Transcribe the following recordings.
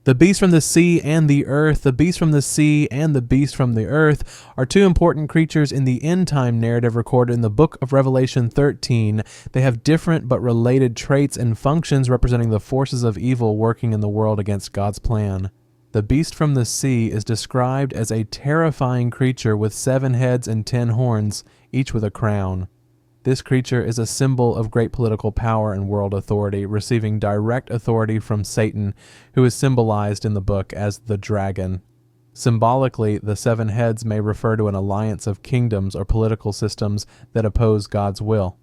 The beast from the sea and the earth, the beast from the sea and the beast from the earth are two important creatures in the end-time narrative recorded in the book of Revelation 13. They have different but related traits and functions representing the forces of evil working in the world against God's plan. The beast from the sea is described as a terrifying creature with 7 heads and 10 horns, each with a crown. This creature is a symbol of great political power and world authority, receiving direct authority from Satan, who is symbolized in the book as the dragon. Symbolically, the 7 heads may refer to an alliance of kingdoms or political systems that oppose God's will.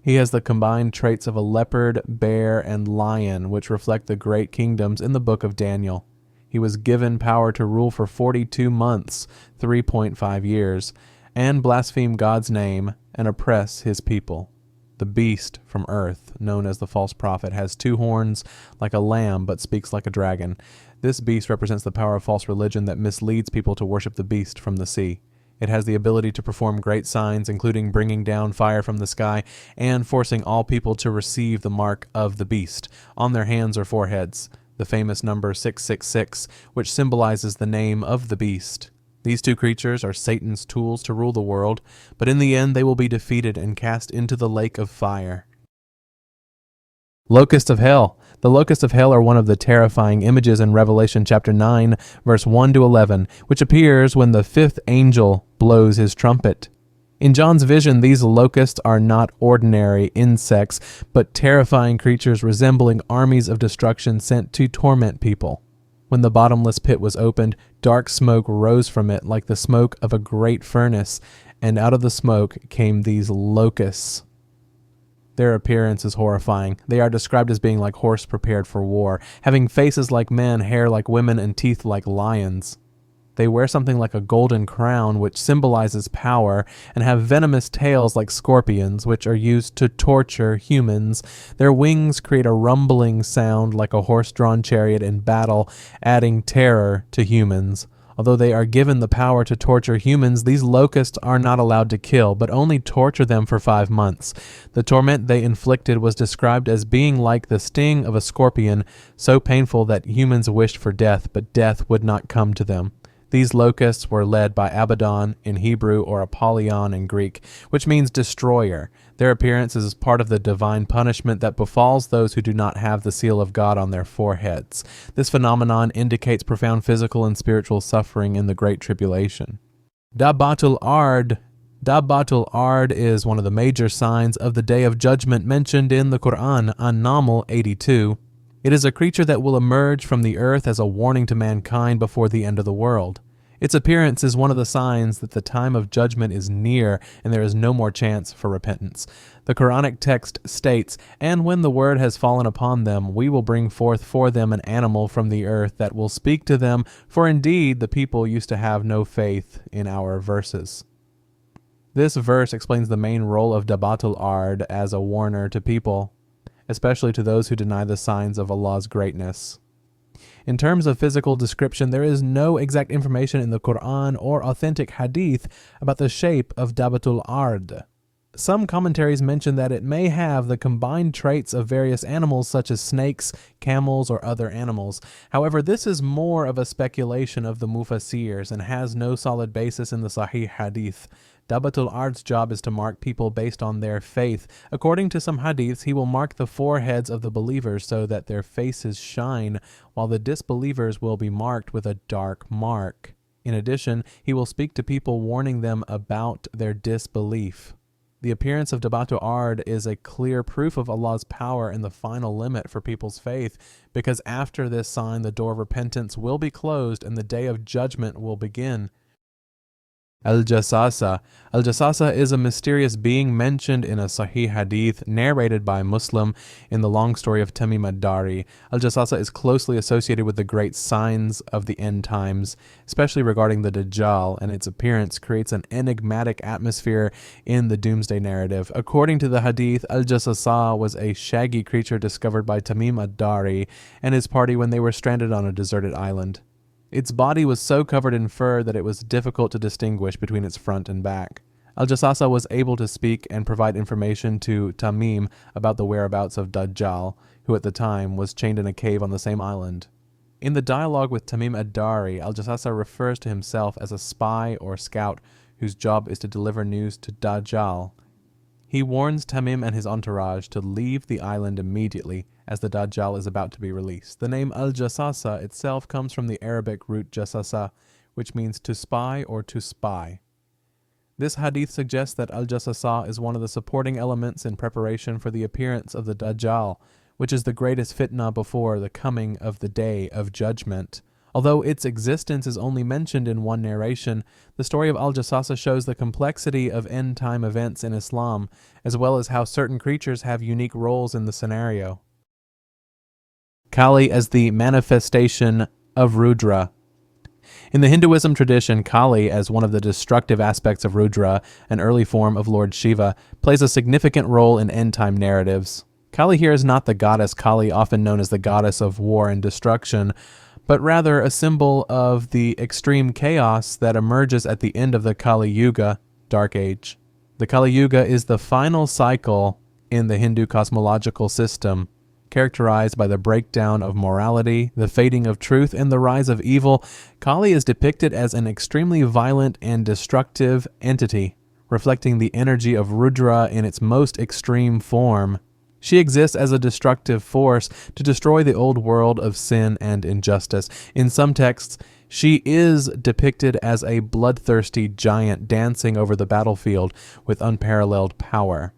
He has the combined traits of a leopard, bear, and lion, which reflect the great kingdoms in the book of Daniel. He was given power to rule for 42 months, 3.5 years, and blaspheme God's name and oppress his people. The beast from earth, known as the false prophet, has 2 horns like a lamb but speaks like a dragon. This beast represents the power of false religion that misleads people to worship the beast from the sea. It has the ability to perform great signs, including bringing down fire from the sky and forcing all people to receive the mark of the beast on their hands or foreheads, the famous number 666, which symbolizes the name of the beast. These 2 creatures are Satan's tools to rule the world, but in the end they will be defeated and cast into the lake of fire. Locust of Hell. The Locust of Hell are one of the terrifying images in Revelation chapter 9, verse 1 to 11, which appears when the 5th angel blows his trumpet. In John's vision, these locusts are not ordinary insects, but terrifying creatures resembling armies of destruction sent to torment people. When the bottomless pit was opened, dark smoke rose from it like the smoke of a great furnace, and out of the smoke came these locusts. Their appearance is horrifying. They are described as being like horse prepared for war, having faces like men, hair like women, and teeth like lions. They wear something like a golden crown, which symbolizes power, and have venomous tails like scorpions, which are used to torture humans. Their wings create a rumbling sound like a horse-drawn chariot in battle, adding terror to humans. Although they are given the power to torture humans, these locusts are not allowed to kill, but only torture them for 5 months. The torment they inflicted was described as being like the sting of a scorpion, so painful that humans wished for death, but death would not come to them. These locusts were led by Abaddon in Hebrew or Apollyon in Greek, which means destroyer. Their appearance is part of the divine punishment that befalls those who do not have the seal of God on their foreheads. This phenomenon indicates profound physical and spiritual suffering in the Great Tribulation. Dabatul Ard. Dabatul Ard is one of the major signs of the Day of Judgment mentioned in the Quran, An-Naml 82. It is a creature that will emerge from the earth as a warning to mankind before the end of the world. Its appearance is one of the signs that the time of judgment is near and there is no more chance for repentance. The Quranic text states, "And when the word has fallen upon them, we will bring forth for them an animal from the earth that will speak to them, for indeed the people used to have no faith in our verses." This verse explains the main role of Dabatul Ard as a warner to people, especially to those who deny the signs of Allah's greatness. In terms of physical description, there is no exact information in the Quran or authentic hadith about the shape of Dabatul Ard. Some commentaries mention that it may have the combined traits of various animals such as snakes, camels, or other animals. However, this is more of a speculation of the Mufassirs and has no solid basis in the Sahih Hadith. Dabatul Ard's job is to mark people based on their faith. According to some hadiths, he will mark the foreheads of the believers so that their faces shine, while the disbelievers will be marked with a dark mark. In addition, he will speak to people warning them about their disbelief. The appearance of Dabatul Ard is a clear proof of Allah's power and the final limit for people's faith, because after this sign the door of repentance will be closed and the day of judgment will begin. AlJasa. AlJasa is a mysterious being mentioned in a Sahih Hadith narrated by Muslim in the long story of Tamim ad-Dari. AlJasa is closely associated with the great signs of the end times, especially regarding the Dajjal, and its appearance creates an enigmatic atmosphere in the Doomsday narrative. According to the Hadith, AlJasa was a shaggy creature discovered by Tamim ad-Dari and his party when they were stranded on a deserted island. Its body was so covered in fur that it was difficult to distinguish between its front and back. AlJasa was able to speak and provide information to Tamim about the whereabouts of Dajjal, who at the time was chained in a cave on the same island. In the dialogue with Tamim ad-Dari, AlJasa refers to himself as a spy or scout whose job is to deliver news to Dajjal. He warns Tamim and his entourage to leave the island immediately, as the Dajjal is about to be released. The name AlJasa itself comes from the Arabic root jasasa, which means to spy or to spy. This hadith suggests that AlJasa is one of the supporting elements in preparation for the appearance of the Dajjal, which is the greatest fitna before the coming of the Day of Judgment. Although its existence is only mentioned in one narration, the story of AlJasa shows the complexity of end-time events in Islam, as well as how certain creatures have unique roles in the scenario. Kali as the manifestation of Rudra. In the Hinduism tradition, Kali, as one of the destructive aspects of Rudra, an early form of Lord Shiva, plays a significant role in end-time narratives. Kali here is not the goddess Kali, often known as the goddess of war and destruction, but rather a symbol of the extreme chaos that emerges at the end of the Kali Yuga, Dark Age. The Kali Yuga is the final cycle in the Hindu cosmological system, characterized by the breakdown of morality, the fading of truth, and the rise of evil. Kali is depicted as an extremely violent and destructive entity, reflecting the energy of Rudra in its most extreme form. She exists as a destructive force to destroy the old world of sin and injustice. In some texts, she is depicted as a bloodthirsty giant dancing over the battlefield with unparalleled power.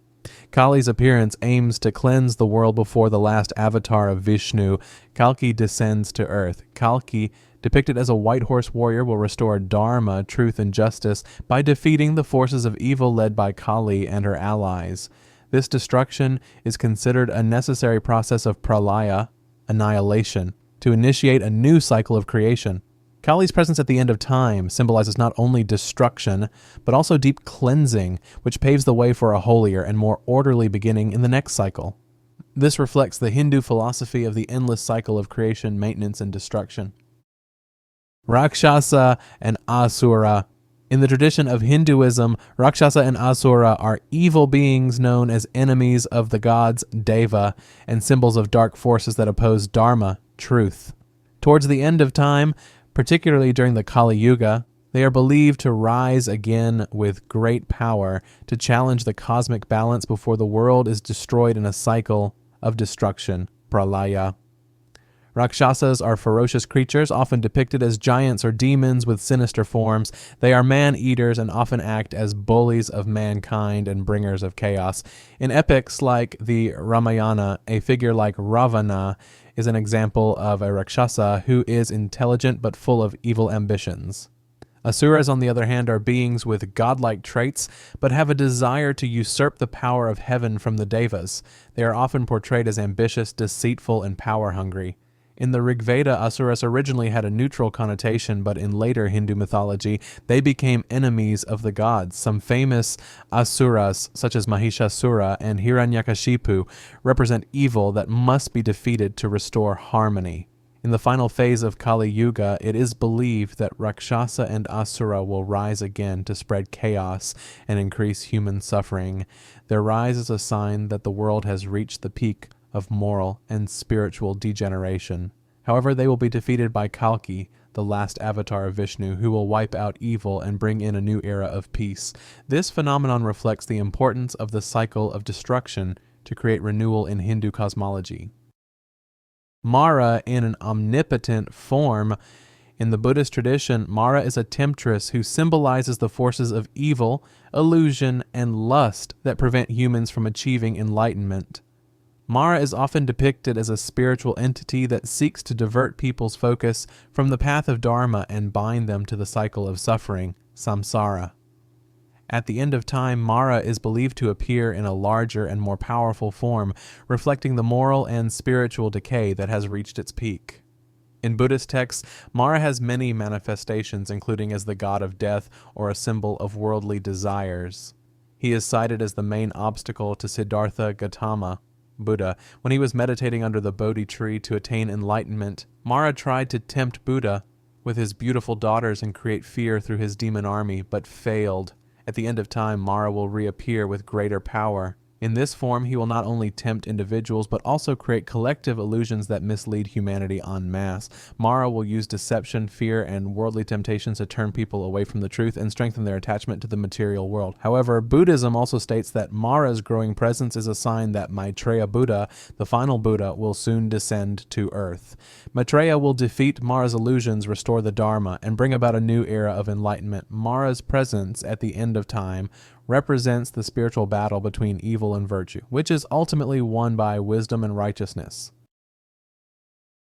Kali's appearance aims to cleanse the world before the last avatar of Vishnu, Kalki, descends to earth. Kalki, depicted as a white horse warrior, will restore dharma, truth, and justice by defeating the forces of evil led by Kali and her allies. This destruction is considered a necessary process of pralaya, annihilation, to initiate a new cycle of creation. Kali's presence at the end of time symbolizes not only destruction, but also deep cleansing, which paves the way for a holier and more orderly beginning in the next cycle. This reflects the Hindu philosophy of the endless cycle of creation, maintenance, and destruction. Rakshasa and Asura. In the tradition of Hinduism, Rakshasa and Asura are evil beings known as enemies of the gods Deva and symbols of dark forces that oppose Dharma, truth. Towards the end of time, particularly during the Kali Yuga, they are believed to rise again with great power to challenge the cosmic balance before the world is destroyed in a cycle of destruction, pralaya. Rakshasas are ferocious creatures, often depicted as giants or demons with sinister forms. They are man-eaters and often act as bullies of mankind and bringers of chaos. In epics like the Ramayana, a figure like Ravana is an example of a Rakshasa who is intelligent but full of evil ambitions. Asuras, on the other hand, are beings with godlike traits, but have a desire to usurp the power of heaven from the Devas. They are often portrayed as ambitious, deceitful, and power-hungry. In the Rig Veda, Asuras originally had a neutral connotation, but in later Hindu mythology, they became enemies of the gods. Some famous Asuras, such as Mahishasura and Hiranyakashipu, represent evil that must be defeated to restore harmony. In the final phase of Kali Yuga, it is believed that Rakshasa and Asura will rise again to spread chaos and increase human suffering. Their rise is a sign that the world has reached the peak of moral and spiritual degeneration. However, they will be defeated by Kalki, the last avatar of Vishnu, who will wipe out evil and bring in a new era of peace. This phenomenon reflects the importance of the cycle of destruction to create renewal in Hindu cosmology. Mara in an omnipotent form. In the Buddhist tradition, Mara is a temptress who symbolizes the forces of evil, illusion, and lust that prevent humans from achieving enlightenment. Mara is often depicted as a spiritual entity that seeks to divert people's focus from the path of Dharma and bind them to the cycle of suffering, samsara. At the end of time, Mara is believed to appear in a larger and more powerful form, reflecting the moral and spiritual decay that has reached its peak. In Buddhist texts, Mara has many manifestations, including as the god of death or a symbol of worldly desires. He is cited as the main obstacle to Siddhartha Gautama, Buddha. When he was meditating under the Bodhi tree to attain enlightenment, Mara tried to tempt Buddha with his beautiful daughters and create fear through his demon army, but failed. At the end of time, Mara will reappear with greater power. In this form, he will not only tempt individuals, but also create collective illusions that mislead humanity en masse. Mara will use deception, fear, and worldly temptations to turn people away from the truth and strengthen their attachment to the material world. However, Buddhism also states that Mara's growing presence is a sign that Maitreya Buddha, the final Buddha, will soon descend to earth. Maitreya will defeat Mara's illusions, restore the Dharma, and bring about a new era of enlightenment. Mara's presence at the end of time represents the spiritual battle between evil and virtue, which is ultimately won by wisdom and righteousness.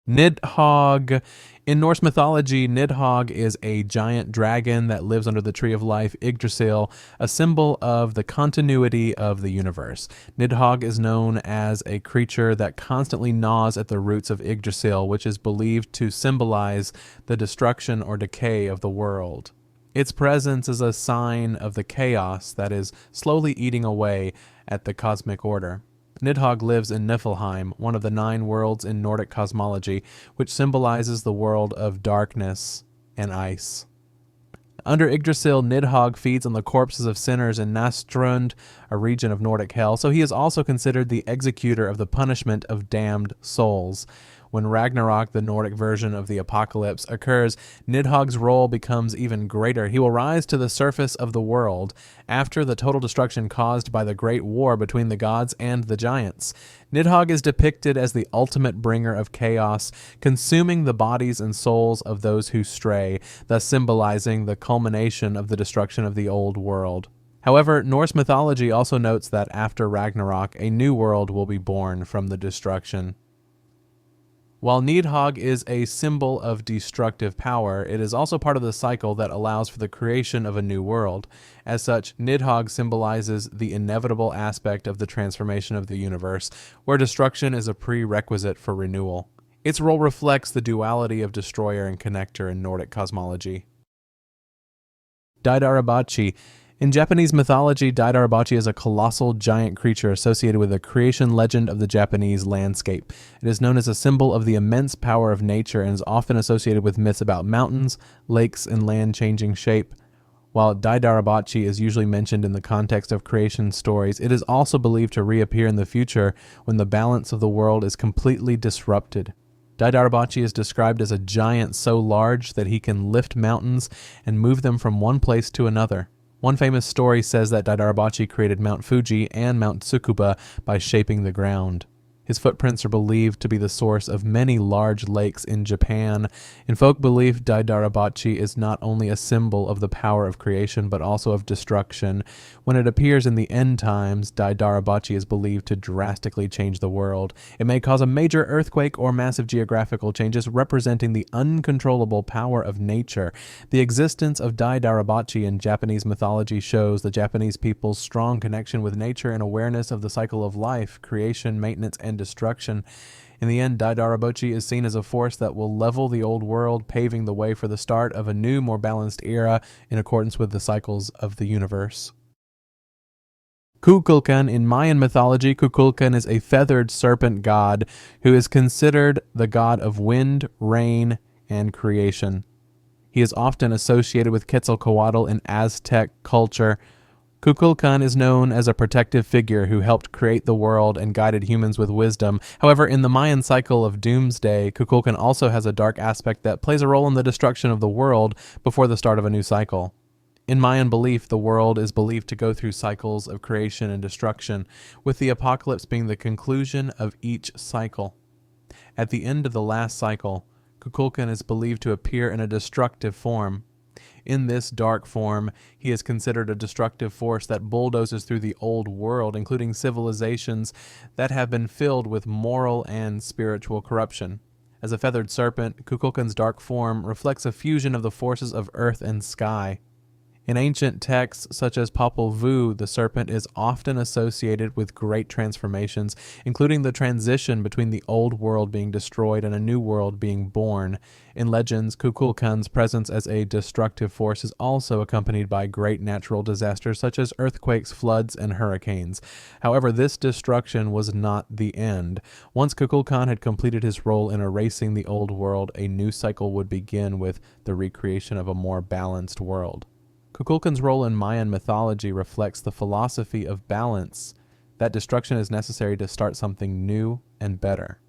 Nidhog. In Norse mythology, Nidhog is a giant dragon that lives under the tree of life, Yggdrasil, a symbol of the continuity of the universe. Nidhogg is known as a creature that constantly gnaws at the roots of Yggdrasil, which is believed to symbolize the destruction or decay of the world. Its presence is a sign of the chaos that is slowly eating away at the cosmic order. Nidhogg lives in Niflheim, one of the 9 worlds in Nordic cosmology, which symbolizes the world of darkness and ice. Under Yggdrasil, Nidhogg feeds on the corpses of sinners in Nastrund, a region of Nordic hell, so he is also considered the executor of the punishment of damned souls. When Ragnarok, the Nordic version of the apocalypse, occurs, Nidhogg's role becomes even greater. He will rise to the surface of the world after the total destruction caused by the great war between the gods and the giants. Nidhogg is depicted as the ultimate bringer of chaos, consuming the bodies and souls of those who stray, thus symbolizing the culmination of the destruction of the old world. However, Norse mythology also notes that after Ragnarok, a new world will be born from the destruction. While Nidhogg is a symbol of destructive power, it is also part of the cycle that allows for the creation of a new world. As such, Nidhogg symbolizes the inevitable aspect of the transformation of the universe, where destruction is a prerequisite for renewal. Its role reflects the duality of destroyer and connector in Nordic cosmology. Daidarabachi. In Japanese mythology, Daidarabachi is a colossal giant creature associated with the creation legend of the Japanese landscape. It is known as a symbol of the immense power of nature and is often associated with myths about mountains, lakes, and land changing shape. While Daidarabachi is usually mentioned in the context of creation stories, it is also believed to reappear in the future when the balance of the world is completely disrupted. Daidarabachi is described as a giant so large that he can lift mountains and move them from one place to another. One famous story says that Daidarabachi created Mount Fuji and Mount Tsukuba by shaping the ground. His footprints are believed to be the source of many large lakes in Japan. In folk belief, Daidarabachi is not only a symbol of the power of creation, but also of destruction. When it appears in the end times, Daidarabachi is believed to drastically change the world. It may cause a major earthquake or massive geographical changes, representing the uncontrollable power of nature. The existence of Daidarabachi in Japanese mythology shows the Japanese people's strong connection with nature and awareness of the cycle of life, creation, maintenance, and destruction. In the end, Daidarabachi is seen as a force that will level the old world, paving the way for the start of a new, more balanced era in accordance with the cycles of the universe. Kukulkan. In Mayan mythology, Kukulkan is a feathered serpent god who is considered the god of wind, rain, and creation. He is often associated with Quetzalcoatl in Aztec culture. Kukulkan is known as a protective figure who helped create the world and guided humans with wisdom. However, in the Mayan cycle of doomsday, Kukulkan also has a dark aspect that plays a role in the destruction of the world before the start of a new cycle. In Mayan belief, the world is believed to go through cycles of creation and destruction, with the apocalypse being the conclusion of each cycle. At the end of the last cycle, Kukulkan is believed to appear in a destructive form. In this dark form, he is considered a destructive force that bulldozes through the old world, including civilizations that have been filled with moral and spiritual corruption. As a feathered serpent, Kukulkan's dark form reflects a fusion of the forces of earth and sky. In ancient texts such as Popol Vuh, the serpent is often associated with great transformations, including the transition between the old world being destroyed and a new world being born. In legends, Kukulkan's presence as a destructive force is also accompanied by great natural disasters such as earthquakes, floods, and hurricanes. However, this destruction was not the end. Once Kukulkan had completed his role in erasing the old world, a new cycle would begin with the recreation of a more balanced world. Kukulkan's role in Mayan mythology reflects the philosophy of balance. That destruction is necessary to start something new and better.